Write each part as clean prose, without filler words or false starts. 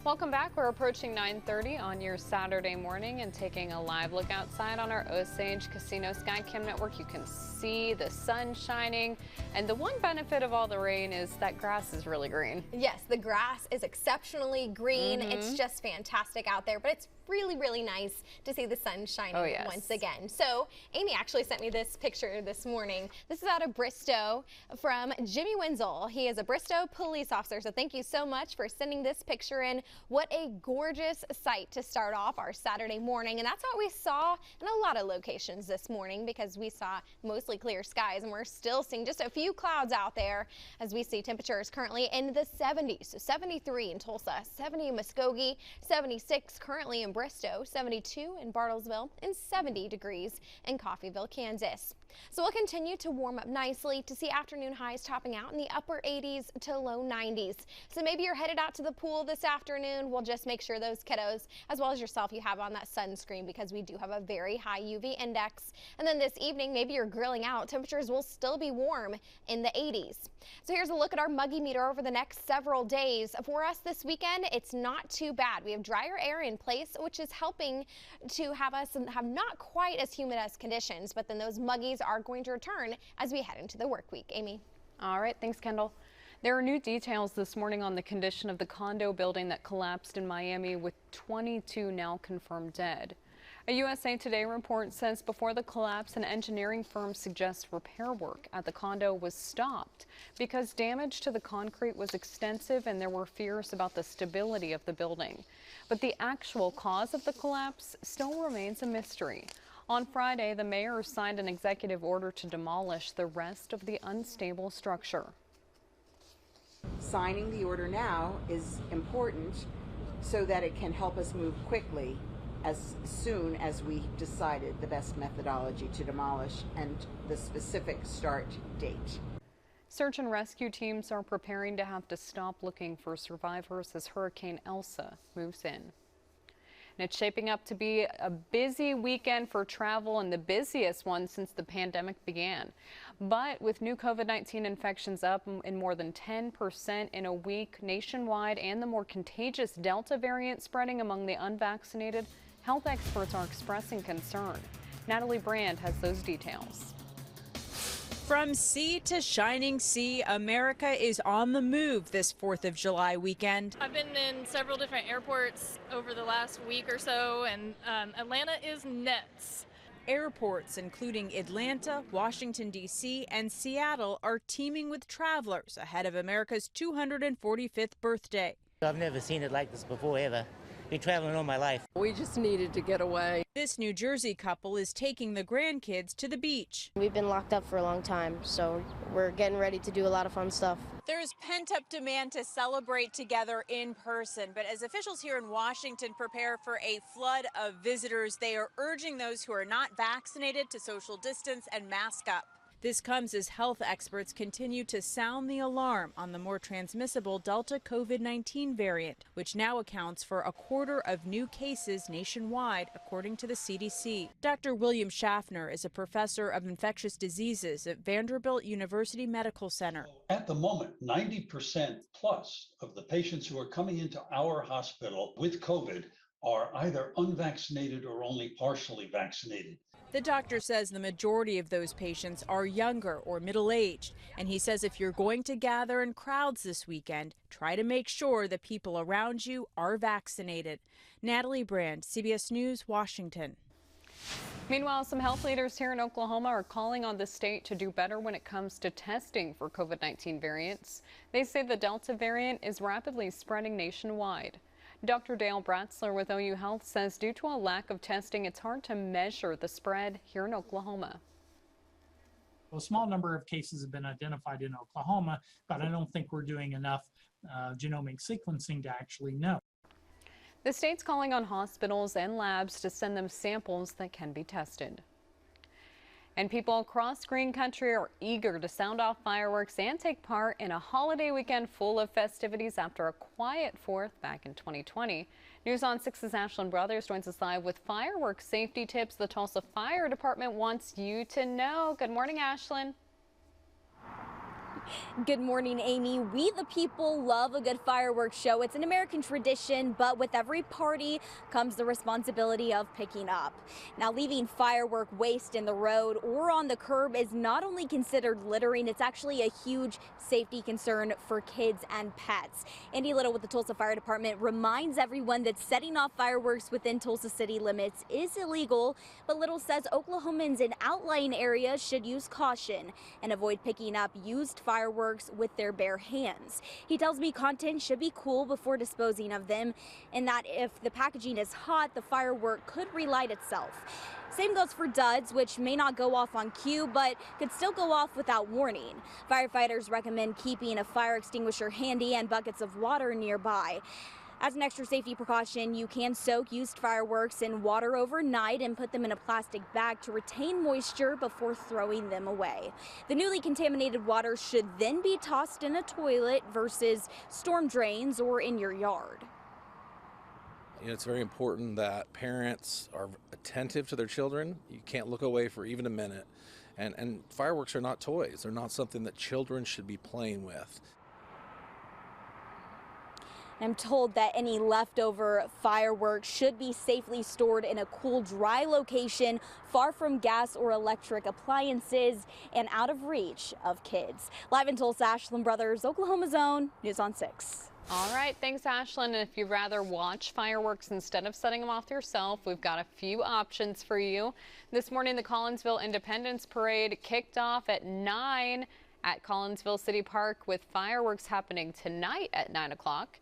Welcome back. We're approaching 9:30 on your Saturday morning and taking a live look outside on our Osage Casino Skycam network. You can see the sun shining, and the one benefit of all the rain is that grass is really green. Yes, the grass is exceptionally green. It's just fantastic out there, but it's really nice to see the sun shining once again. So Amy actually sent me this picture this morning. This is out of Bristow from Jimmy Wenzel. He is a Bristow police officer, so thank you so much for sending this picture in. What a gorgeous sight to start off our Saturday morning, and that's what we saw in a lot of locations this morning because we saw mostly clear skies, and we're still seeing just a few clouds out there as we see temperatures currently in the 70s. So 73 in Tulsa, 70 in Muskogee, 76 currently in Bristow, 72 in Bartlesville, and 70 degrees in Coffeyville, Kansas. So we'll continue to warm up nicely to see afternoon highs topping out in the upper 80s to low 90s. So maybe you're headed out to the pool this afternoon. We'll just make sure those kiddos, as well as yourself, you have on that sunscreen because we do have a very high UV index. And then this evening, maybe you're grilling out. Temperatures will still be warm in the 80s. So here's a look at our muggy meter over the next several days. For us this weekend, it's not too bad. We have drier air in place, which is helping to have us have not quite as humid as conditions, but then those muggies are going to return as we head into the work week. Amy. All right, thanks, Kendall. There are new details this morning on the condition of the condo building that collapsed in Miami, with 22 now confirmed dead. A USA Today report says before the collapse, an engineering firm suggests repair work at the condo was stopped because damage to the concrete was extensive and there were fears about the stability of the building. But the actual cause of the collapse still remains a mystery. On Friday, the mayor signed an executive order to demolish the rest of the unstable structure. Signing the order now is important so that it can help us move quickly as soon as we decided the best methodology to demolish and the specific start date. Search and rescue teams are preparing to have to stop looking for survivors as Hurricane Elsa moves in. And it's shaping up to be a busy weekend for travel and the busiest one since the pandemic began. But with new COVID-19 infections up in more than 10% in a week nationwide and the more contagious Delta variant spreading among the unvaccinated, health experts are expressing concern. Natalie Brand has those details. From sea to shining sea, America is on the move this 4th of July weekend. I've been in several different airports over the last week or so, and Atlanta is nuts. Airports, including Atlanta, Washington, D.C., and Seattle, are teeming with travelers ahead of America's 245th birthday. I've never seen it like this before, ever. Been traveling all my life. We just needed to get away. This New Jersey couple is taking the grandkids to the beach. We've been locked up for a long time, so we're getting ready to do a lot of fun stuff. There's pent-up demand to celebrate together in person, but as officials here in Washington prepare for a flood of visitors, they are urging those who are not vaccinated to social distance and mask up. This comes as health experts continue to sound the alarm on the more transmissible Delta COVID-19 variant, which now accounts for a quarter of new cases nationwide, according to the CDC. Dr. William Schaffner is a professor of infectious diseases at Vanderbilt University Medical Center. At the moment, 90% plus of the patients who are coming into our hospital with COVID are either unvaccinated or only partially vaccinated. The doctor says the majority of those patients are younger or middle-aged, and he says if you're going to gather in crowds this weekend, try to make sure the people around you are vaccinated. Natalie Brand, CBS News, Washington. Meanwhile, some health leaders here in Oklahoma are calling on the state to do better when it comes to testing for COVID-19 variants. They say the Delta variant is rapidly spreading nationwide. Dr. Dale Bratzler with OU Health says due to a lack of testing, it's hard to measure the spread here in Oklahoma. A small number of cases have been identified in Oklahoma, but I don't think we're doing enough genomic sequencing to actually know. The state's calling on hospitals and labs to send them samples that can be tested. And people across Green Country are eager to sound off fireworks and take part in a holiday weekend full of festivities after a quiet 4th back in 2020. News on 6's Ashlyn Brothers joins us live with fireworks safety tips the Tulsa Fire Department wants you to know. Good morning, Ashlyn. Good morning, Amy. We the people love a good fireworks show. It's an American tradition, but with every party comes the responsibility of picking up. Now, leaving firework waste in the road or on the curb is not only considered littering, it's actually a huge safety concern for kids and pets. Andy Little with the Tulsa Fire Department reminds everyone that setting off fireworks within Tulsa city limits is illegal, but Little says Oklahomans in outlying areas should use caution and avoid picking up used fireworks with their bare hands. He tells me content should be cool before disposing of them, and that if the packaging is hot, the firework could relight itself. Same goes for duds, which may not go off on cue, but could still go off without warning. Firefighters recommend keeping a fire extinguisher handy and buckets of water nearby. As an extra safety precaution, you can soak used fireworks in water overnight and put them in a plastic bag to retain moisture before throwing them away. The newly contaminated water should then be tossed in a toilet versus storm drains or in your yard. It's very important that parents are attentive to their children. You can't look away for even a minute. And fireworks are not toys. They're not something that children should be playing with. I'm told that any leftover fireworks should be safely stored in a cool, dry location far from gas or electric appliances and out of reach of kids. Live in Tulsa, Ashland Brothers, Oklahoma's Own, News on 6. All right, thanks, Ashland. And if you'd rather watch fireworks instead of setting them off yourself, we've got a few options for you. This morning, the Collinsville Independence Parade kicked off at 9 at Collinsville City Park, with fireworks happening tonight at 9 o'clock.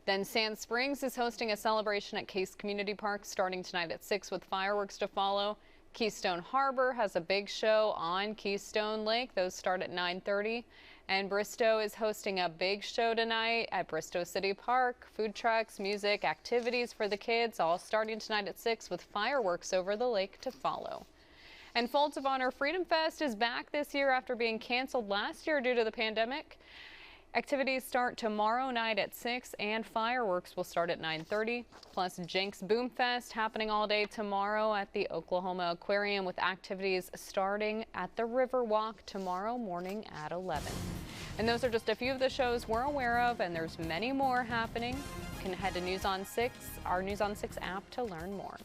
Then Sand Springs is hosting a celebration at Case Community Park starting tonight at 6 with fireworks to follow. Keystone Harbor has a big show on Keystone Lake. Those start at 9:30. And Bristow is hosting a big show tonight at Bristow City Park. Food trucks, music, activities for the kids, all starting tonight at 6 with fireworks over the lake to follow. And Folds of Honor Freedom Fest is back this year after being canceled last year due to the pandemic. Activities start tomorrow night at 6 and fireworks will start at 9:30. Plus Jenks Boom Fest happening all day tomorrow at the Oklahoma Aquarium, with activities starting at the Riverwalk tomorrow morning at 11. And those are just a few of the shows we're aware of, and there's many more happening. You can head to News on 6, our News on 6 app, to learn more.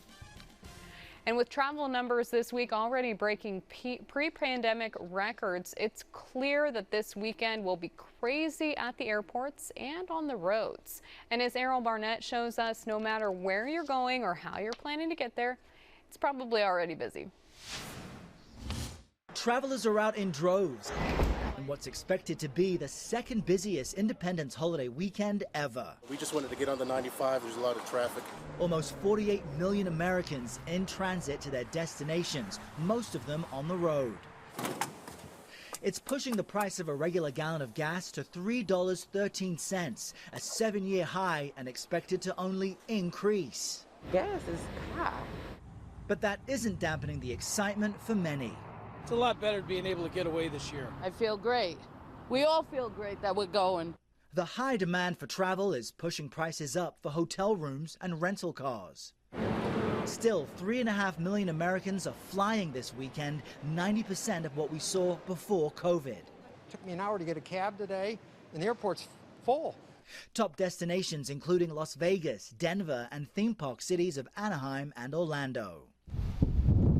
And with travel numbers this week already breaking pre-pandemic records, it's clear that this weekend will be crazy at the airports and on the roads. And as Errol Barnett shows us, no matter where you're going or how you're planning to get there, it's probably already busy. Travelers are out in droves on what's expected to be the second busiest Independence holiday weekend ever. We just wanted to get on the 95. There's a lot of traffic. Almost 48 million Americans in transit to their destinations, most of them on the road. It's pushing the price of a regular gallon of gas to $3.13, a 7-year high, and expected to only increase. Gas is high. But that isn't dampening the excitement for many. It's a lot better being able to get away this year. I feel great. We all feel great that we're going. The high demand for travel is pushing prices up for hotel rooms and rental cars. Still, 3.5 million Americans are flying this weekend, 90% of what we saw before COVID. It took me an hour to get a cab today, and the airport's full. Top destinations including Las Vegas, Denver, and theme park cities of Anaheim and Orlando.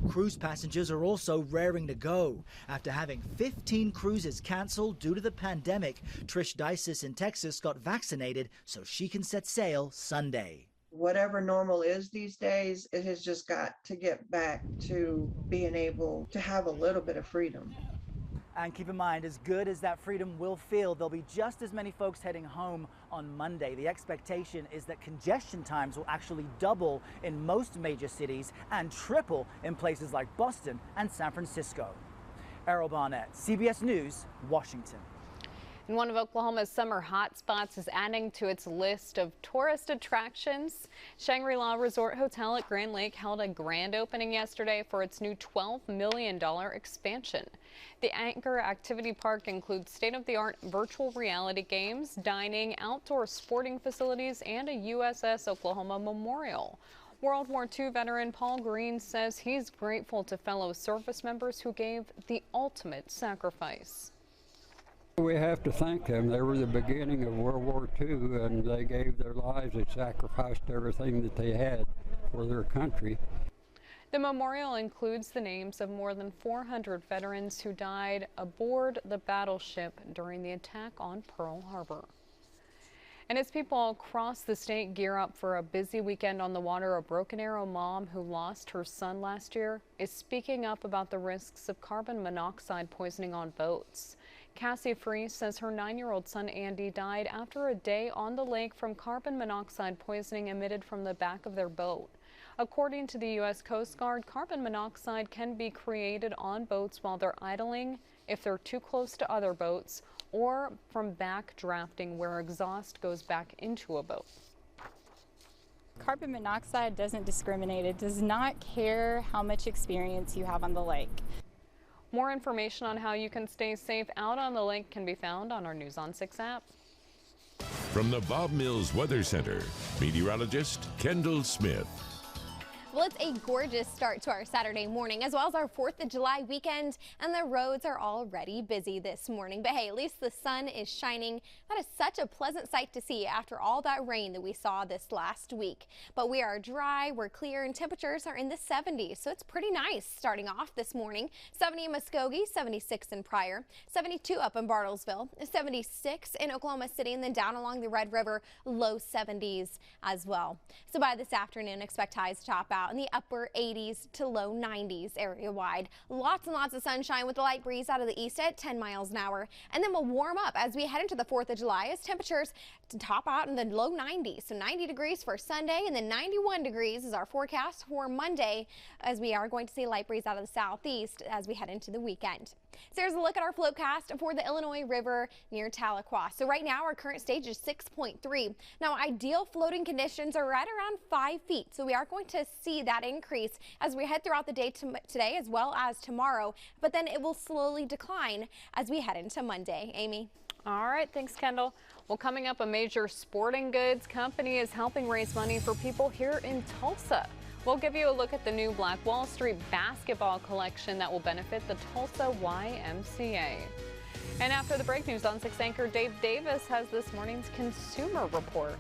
Cruise passengers are also raring to go. After having 15 cruises canceled due to the pandemic, Trish Dices in Texas got vaccinated so she can set sail Sunday. Whatever normal is these days, it has just got to get back to being able to have a little bit of freedom. And keep in mind, as good as that freedom will feel, there'll be just as many folks heading home on Monday. The expectation is that congestion times will actually double in most major cities and triple in places like Boston and San Francisco. Errol Barnett, CBS News, Washington. And one of Oklahoma's summer hotspots is adding to its list of tourist attractions. Shangri-La Resort Hotel at Grand Lake held a grand opening yesterday for its new $12 million expansion. The Anchor Activity Park includes state-of-the-art virtual reality games, dining, outdoor sporting facilities, and a USS Oklahoma memorial. World War II veteran Paul Green says he's grateful to fellow service members who gave the ultimate sacrifice. We have to thank them. They were the beginning of World War II, and they gave their lives. They sacrificed everything that they had for their country. The memorial includes the names of more than 400 veterans who died aboard the battleship during the attack on Pearl Harbor. And as people across the state gear up for a busy weekend on the water, a Broken Arrow mom who lost her son last year is speaking up about the risks of carbon monoxide poisoning on boats. Cassie Freese says her 9-year-old son Andy died after a day on the lake from carbon monoxide poisoning emitted from the back of their boat. According to the U.S. Coast Guard, carbon monoxide can be created on boats while they're idling, if they're too close to other boats, or from back drafting where exhaust goes back into a boat. Carbon monoxide doesn't discriminate. It does not care how much experience you have on the lake. More information on how you can stay safe out on the lake can be found on our News on 6 app. From the Bob Mills Weather Center, meteorologist Kendall Smith. Well, it's a gorgeous start to our Saturday morning, as well as our 4th of July weekend, and the roads are already busy this morning. But hey, at least the sun is shining. That is such a pleasant sight to see after all that rain that we saw this last week. But we are dry, we're clear, and temperatures are in the 70s, so it's pretty nice starting off this morning. 70 in Muskogee, 76 in Pryor, 72 up in Bartlesville, 76 in Oklahoma City, and then down along the Red River, low 70s as well. So by this afternoon, expect highs to top out in the upper 80s to low 90s area-wide. Lots and lots of sunshine with a light breeze out of the east at 10 miles an hour. And then we'll warm up as we head into the 4th of July as temperatures to top out in the low 90s. So 90 degrees for Sunday, and then 91 degrees is our forecast for Monday, as we are going to see a light breeze out of the southeast as we head into the weekend. So here's a look at our floatcast for the Illinois River near Tahlequah. So right now our current stage is 6.3. Now ideal floating conditions are right around 5 feet. So we are going to see that increase as we head throughout the day today as well as tomorrow. But then it will slowly decline as we head into Monday. Amy. All right, thanks, Kendall. Well, coming up, a major sporting goods company is helping raise money for people here in Tulsa. We'll give you a look at the new Black Wall Street basketball collection that will benefit the Tulsa YMCA. And after the break, News on 6 anchor Dave Davis has this morning's Consumer Report.